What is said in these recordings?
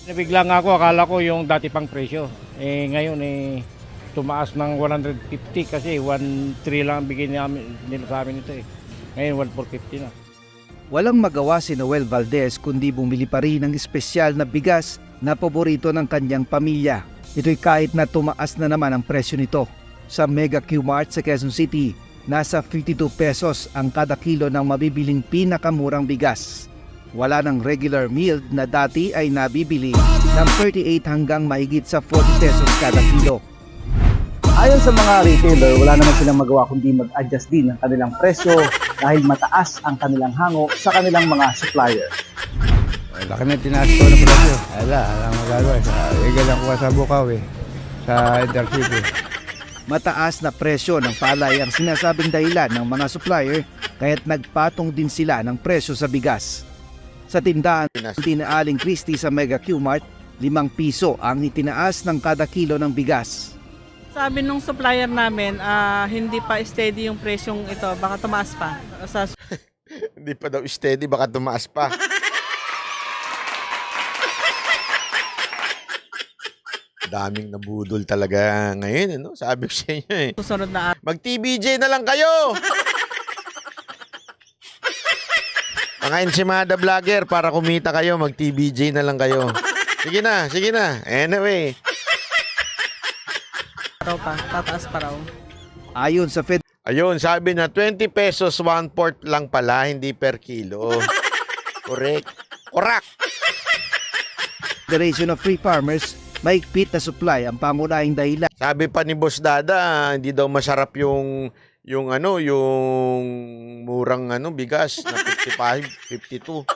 Nabigla nga ako, akala ko yung dati pang presyo. Ngayon tumaas ng 150 kasi 1.3 lang ang bigay nila sa amin ito eh. Ngayon 1.450 na. Walang magawa si Noel Valdez kundi bumili pa rin ng espesyal na bigas na paborito ng kanyang pamilya. Ito'y kahit na tumaas na naman ang presyo nito. Sa Mega Q-Mart sa Quezon City, nasa 52 pesos ang kada kilo ng mabibiling pinakamurang bigas. Wala ng regular meal na dati ay nabibili ng 38 hanggang mahigit sa 40 pesos kada kilo. Ayon sa mga retailer, wala naman silang magawa kundi mag-adjust din ng kanilang presyo dahil mataas ang kanilang hango sa kanilang mga supplier. Laki na tinaas ko ng presyo. Alam magagawa. Igal lang ko sa Bukaw sa Intercity. Mataas na presyo ng palay ang sinasabing dahilan ng mga supplier kaya't nagpatong din sila ng presyo sa bigas. Sa tindahan ni Aling Christie sa Mega Q-Mart, 5 piso ang itinaas ng kada kilo ng bigas. Sabi nung supplier namin, hindi pa steady yung presyong ito, baka tumaas pa. Hindi pa daw steady, baka tumaas pa. Daming nabudol talaga ngayon, ano? Sabi ko sa inyo eh. Susunod na araw. Mag-TBJ na lang kayo! Mga ensimada vlogger, para kumita kayo, mag-TBJ na lang kayo. Sige na, sige na. Anyway. Araw pa, tataas pa raw. Ayon sa Ayun, sabi na 20 pesos 1/4 lang pala, hindi per kilo. Correct. Correct. Federation of Free Farmers, mahigpit na supply ang pangunahing dahilan. Sabi pa ni Boss Dada, hindi daw masarap yung murang bigas na 55, 52.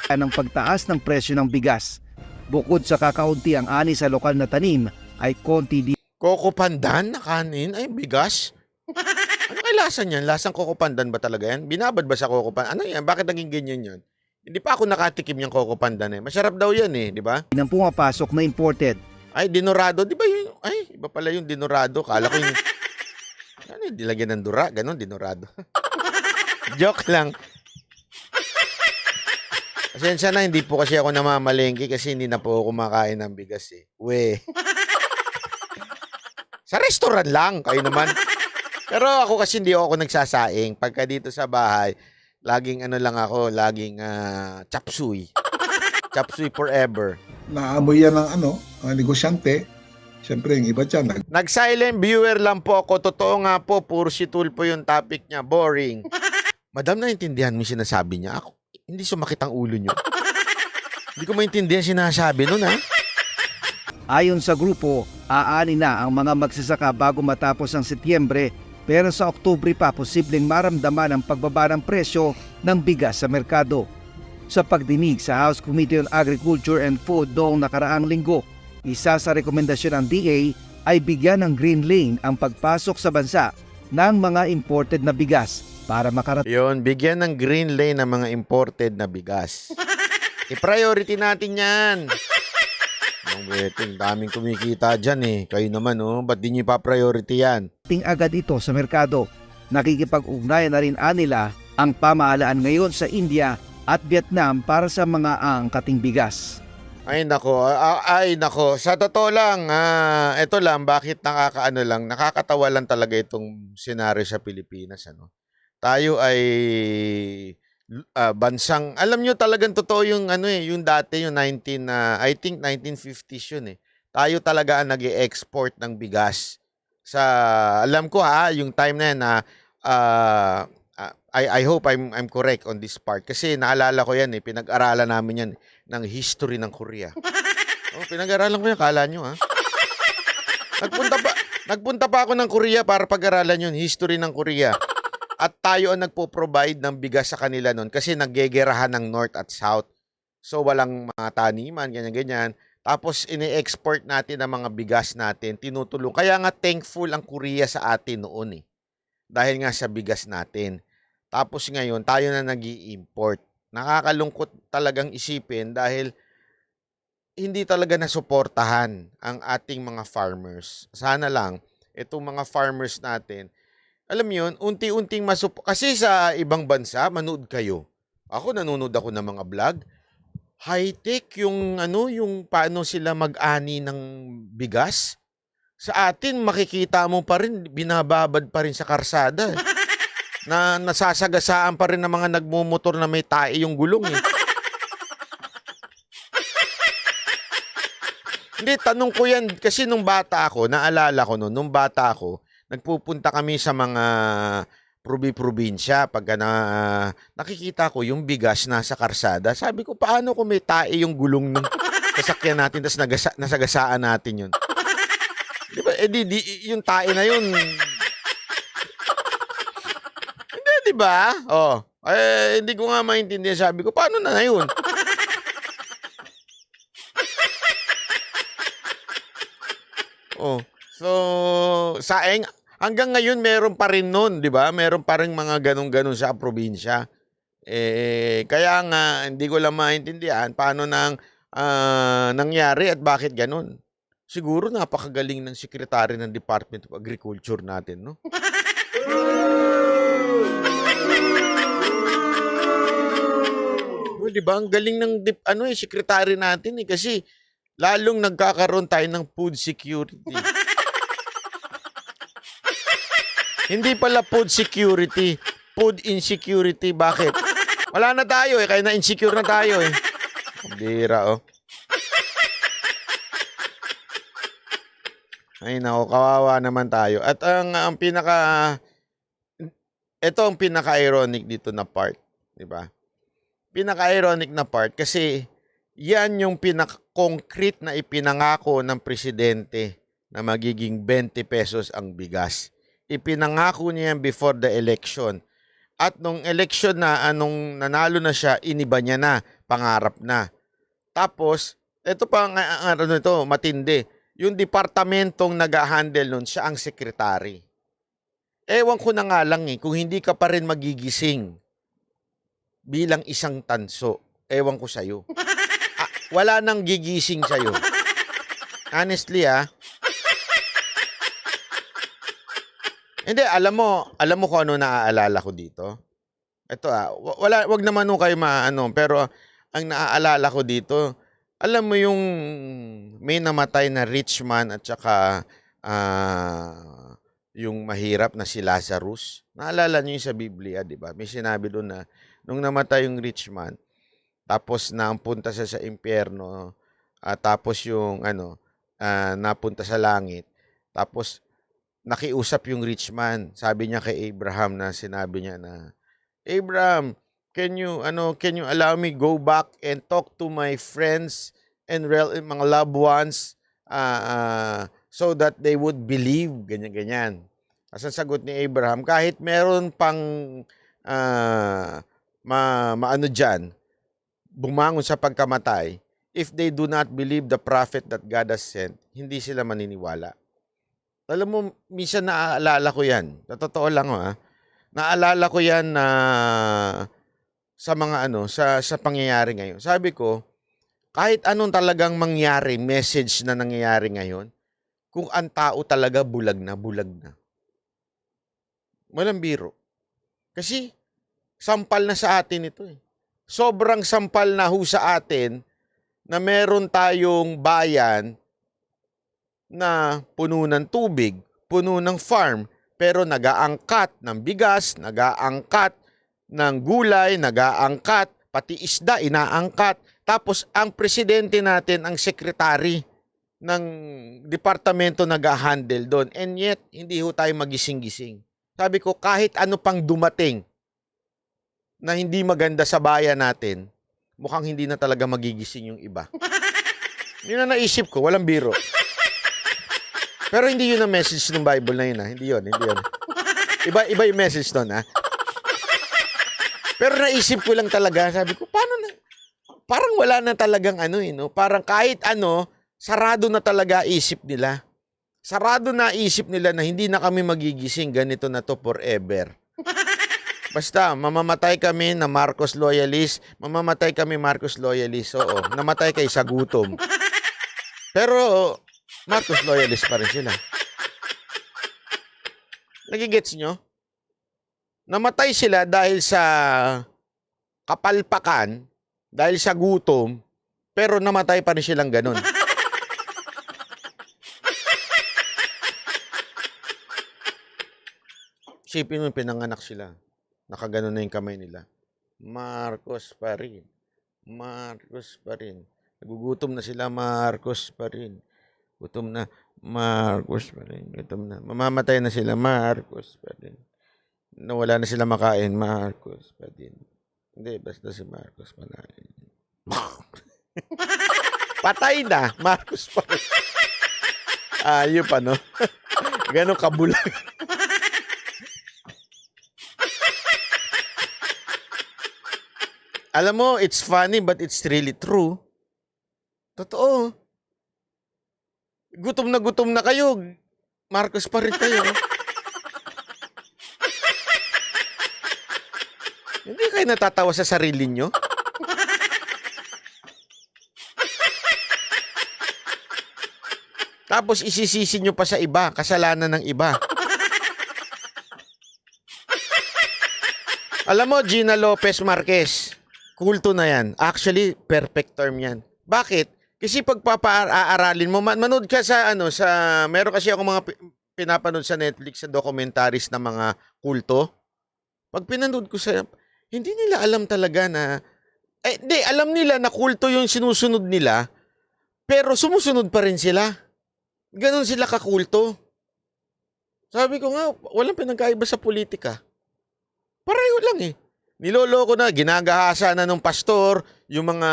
Ng pagtaas ng presyo ng bigas. Bukod sa kakaunti ang ani sa lokal na tanim, ay konti din Coco pandan na kanin ay bigas. Ano kay lasa niyan? Lasang coco pandan ba talaga yan? Binabad ba sa coco pandan? Ano yan? Bakit naging ganyan yan? Hindi pa ako nakatikim yung coco pandan eh. Masarap daw yan eh, di ba? ang pumapasok na imported. Ay, dinorado. Di ba yun? Ay, iba pala yung dinorado. Kala ko yung... Ano yung dilagyan ng dura? Ganon, dinorado. Joke lang. Pasensya na, hindi po kasi ako namamalengke kasi hindi na po ako kumakain ng bigas eh. We. Sa restaurant lang, kayo naman. Pero ako kasi hindi ako nagsasaing. Pagka dito sa bahay, laging laging chop suey. Chop suey forever. Naamoy yan ng mga negosyante. Siyempre, yung iba dyan, Nag-silent viewer lang po ako. Totoo nga po, puro si Tulpo yung topic niya. Boring. Madam, naintindihan mo yung sinasabi niya. Ako, hindi sumakit ang ulo niyo. Hindi ko maintindihan sinasabi nun, ha? Ayon sa grupo, aani na ang mga magsasaka bago matapos ang Setyembre, pero sa Oktubre pa posibleng maramdaman ang pagbaba ng presyo ng bigas sa merkado. Sa pagdinig sa House Committee on Agriculture and Food noong nakaraang linggo, isa sa rekomendasyon ng DA ay bigyan ng green lane ang pagpasok sa bansa ng mga imported na bigas para makarating. Yun, bigyan ng green lane ng mga imported na bigas. I-priority natin yan. Ang weting, daming kumikita dyan eh. Kayo naman, ba't di nyo pa-priority yan? Agad ito sa merkado. Nakikipag-ugnayan na rin anila ang pamahalaan ngayon sa India at Vietnam para sa mga angkating bigas. Ay nako. Sa totoo lang, ito lang, bakit nakakatawa lang talaga itong senaryo sa Pilipinas, ano? Tayo ay bansang, alam nyo talagang totoo yung yung dati, yung I think 1950s yun eh. Tayo talaga ang nag-e-export ng bigas. Alam ko yung time na yan na, I hope I'm correct on this part. Kasi naalala ko yan eh, pinag-aralan namin yan ng history ng Korea. Pinag-aralan ko yan, kala nyo ha. Nagpunta pa ako ng Korea para pag-aralan yun, history ng Korea. At tayo ang nagpo-provide ng bigas sa kanila noon kasi naggegerahan ng North at South. So walang mga taniman, ganyan-ganyan. Tapos ini-export natin ang mga bigas natin, tinutulong. Kaya nga thankful ang Korea sa atin noon eh. Dahil nga sa bigas natin. Tapos ngayon, tayo na nag-i-import. Nakakalungkot talagang isipin dahil hindi talaga nasuportahan ang ating mga farmers. Sana lang, itong mga farmers natin, alam mo yun, unti-unting kasi sa ibang bansa, manood kayo. Ako, nanonood ako ng mga vlog. high-tech yung ano, yung paano sila mag-ani ng bigas. Sa atin, makikita mo pa rin, binababad pa rin sa karsada. Na nasasagasaan pa rin ng mga nagmumotor na may tae yung gulong eh. Hindi, tanong ko yan kasi nung bata ako, naalala ko nung bata ako, nagpupunta kami sa mga probinsya pagka nakikita ko yung bigas nasa karsada. Sabi ko, paano kung may tae yung gulong ng sasakyan natin tapos nasagasaan natin yun? Di ba? Yung tae na yun. Hindi, di ba? Oh, hindi ko nga maintindihan. Sabi ko, paano na yun? Oh, so saeng hanggang ngayon meron pa rin noon, 'di ba? Meron pa rin mga ganun-ganun sa probinsya. Kaya nga hindi ko lang maintindihan paano nangyari at bakit ganun. Siguro napakagaling ng sekretary ng Department of Agriculture natin, no? Di ba? Ang galing ng sekretary natin kasi lalong nagkakaroon tayo ng food security. Hindi pala food security, food insecurity. Bakit? Wala na tayo kaya na-insecure na tayo Bira Ay nako, kawawa naman tayo. At ang pinaka-ironic dito na part, di ba? Pinaka-ironic na part kasi yan yung pinaka-concrete na ipinangako ng presidente na magiging 20 pesos ang bigas. Ipinangako niya yan before the election. At nung election na, anong nanalo na siya, iniba niya na, pangarap na. Tapos, ito pa matindi. Yung departamentong nag-handle nun, siya ang sekretary. Ewan ko na nga lang kung hindi ka pa rin magigising bilang isang tanso. Ewan ko sa'yo. Wala nang gigising sa'yo. Honestly, Hindi, alam mo kung ano naaalala ko dito? Ito, wag naman kayo pero ang naaalala ko dito, alam mo yung may namatay na rich man at saka yung mahirap na si Lazarus. Naalala niyo yung sa Biblia, di ba? May sinabi doon na nung namatay yung rich man, tapos napunta siya sa impyerno, tapos yung napunta sa langit, tapos nakiusap yung rich man. Sabi niya kay Abraham sinabi niya na, Abraham, can you allow me go back and talk to my friends and mga loved ones so that they would believe, ganyan. As ang sagot ni Abraham, kahit meron pang dyan, bumangon sa pagkamatay, if they do not believe the prophet that God has sent, hindi sila maniniwala. Alam mo, minsan naaalala ko yan. Totoo lang Naalala ko yan na sa mga sa pangyayari ngayon. Sabi ko, kahit anong talagang mangyari, message na nangyayari ngayon, kung ang tao talaga bulag na. Walang biro. Kasi, sampal na sa atin ito Sobrang sampal na sa atin na meron tayong bayan na puno ng tubig, puno ng farm, pero nag-aangkat ng bigas, nag-aangkat ng gulay, nag-aangkat, pati isda, inaangkat. Tapos ang presidente natin, ang sekretary ng departamento nag-handle doon. And yet, hindi tayo magising-gising. Sabi ko, kahit ano pang dumating na hindi maganda sa bayan natin, mukhang hindi na talaga magigising yung iba. Yun na naisip ko, walang biro. Pero hindi yun ang message ng Bible na yun Hindi yun. Iba yung message doon Pero naisip ko lang talaga, sabi ko, paano na? Parang wala na talagang Parang kahit sarado na talaga isip nila. Sarado na isip nila na hindi na kami magigising, ganito na to forever. Basta, mamamatay kami na Marcos loyalist, mamamatay kami Marcos loyalist. Oo, namatay kayo sa gutom. Pero, Marcos loyalist pa rin sila. Nagigets nyo? Namatay sila dahil sa kapalpakan, dahil sa gutom, Pero namatay pa rin silang ganun. Isipin mo, pinanganak sila. Nakaganon na yung kamay nila. Marcos pa rin. Marcos pa rin. Nagugutom na sila, Marcos pa rin. Gutom na, Marcos pa rin. Gutom na. Mamamatay na sila, Marcos pa rin. Nawala na sila makain, Marcos pa din. Hindi, basta si Marcos pa na. Patay na, Marcos pa rin. Ayun pa, no? Ganon kabulag. Alam mo, it's funny but it's really true. Totoo. Gutom na kayo. Marcos pa rin kayo. Hindi kayo natatawa sa sarili nyo? Tapos isisisi nyo pa sa iba, kasalanan ng iba. Alam mo, Gina Lopez Marquez, kulto na yan. Actually, perfect term yan. Bakit? Kasi pagpapa-aaralin mo, manood ka sa meron kasi ako mga pinapanood sa Netflix sa documentaries ng mga kulto. Pag pinanood ko hindi nila alam talaga na, alam nila na kulto yung sinusunod nila, pero sumusunod pa rin sila. Ganon sila kakulto. Sabi ko nga, walang pinagkaiba sa politika. Pareho lang eh. Niloloko na, ginagahasa na ng pastor, yung mga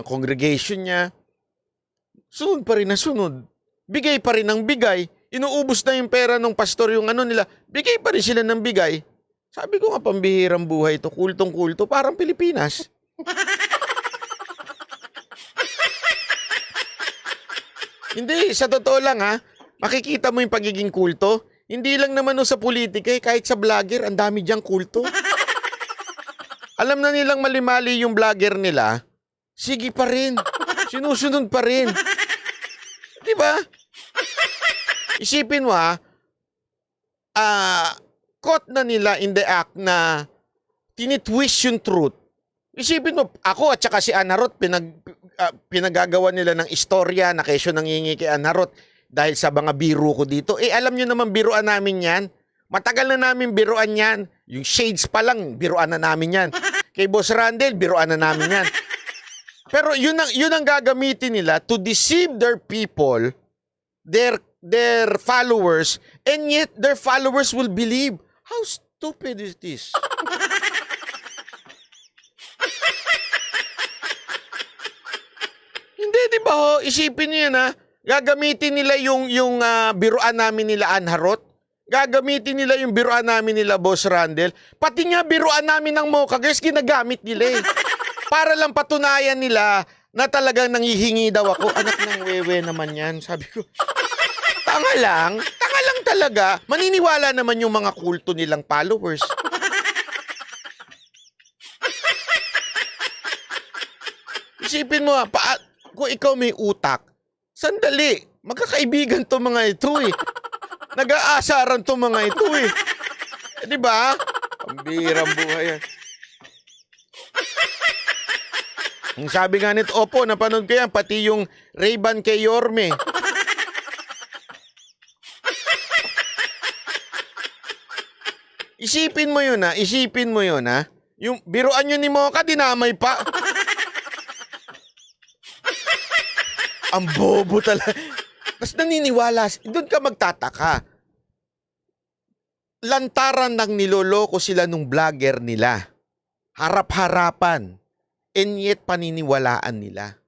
congregation niya. Sunod pa rin na sunod. Bigay pa rin ng bigay. Inuubos na yung pera ng pastor, yung nila. Bigay pa rin sila ng bigay. Sabi ko nga, pambihirang buhay to, kultong-kulto, parang Pilipinas. Hindi, sa totoo lang makikita mo yung pagiging kulto. Hindi lang naman sa politika, kahit sa vlogger, ang dami diyang kulto. Alam na nilang malimali yung vlogger nila, sige pa rin. Sinusunod pa rin. Diba? Isipin mo caught na nila in the act na tinitwist yung truth. Isipin mo, ako at saka si Anarot, pinagagawa nila ng istorya na kesyo nangingi kay Anarot dahil sa mga biro ko dito. Alam nyo naman, biruan namin yan. Matagal na namin biruan yan. Yung shades pa lang, biruan na namin yan. Kay Boss Randel, biruan na namin yan. Pero yun ang gagamitin nila to deceive their people, their followers, and yet their followers will believe. How stupid is this? Hindi, di ba ho? Isipin niyo yan Gagamitin nila yung biruan namin nila Anharot. Gagamitin nila yung biruan namin nila Boss Randel. Pati nga biruan namin ng Mocha Girls, ginagamit nila Para lang patunayan nila na talagang nanghihingi daw ako. Anak ng wewe naman yan. Sabi ko, tanga lang talaga. Maniniwala naman yung mga kulto nilang followers. Isipin mo kung ikaw may utak, sandali, magkakaibigan to mga ito Nag-aasaran to mga ito Di ba? Pambirang buhay yan. Ang sabi nga nito, opo, napanood ko yan, pati yung Ray-Ban kay Yorme. Isipin mo yun Yung biruan yun ni Mocha, dinamay pa. Ang bobo talaga. Tapos naniniwala, doon ka magtataka. Lantaran ng niloloko sila nung vlogger nila. Harap-harapan. And yet paniniwalaan nila.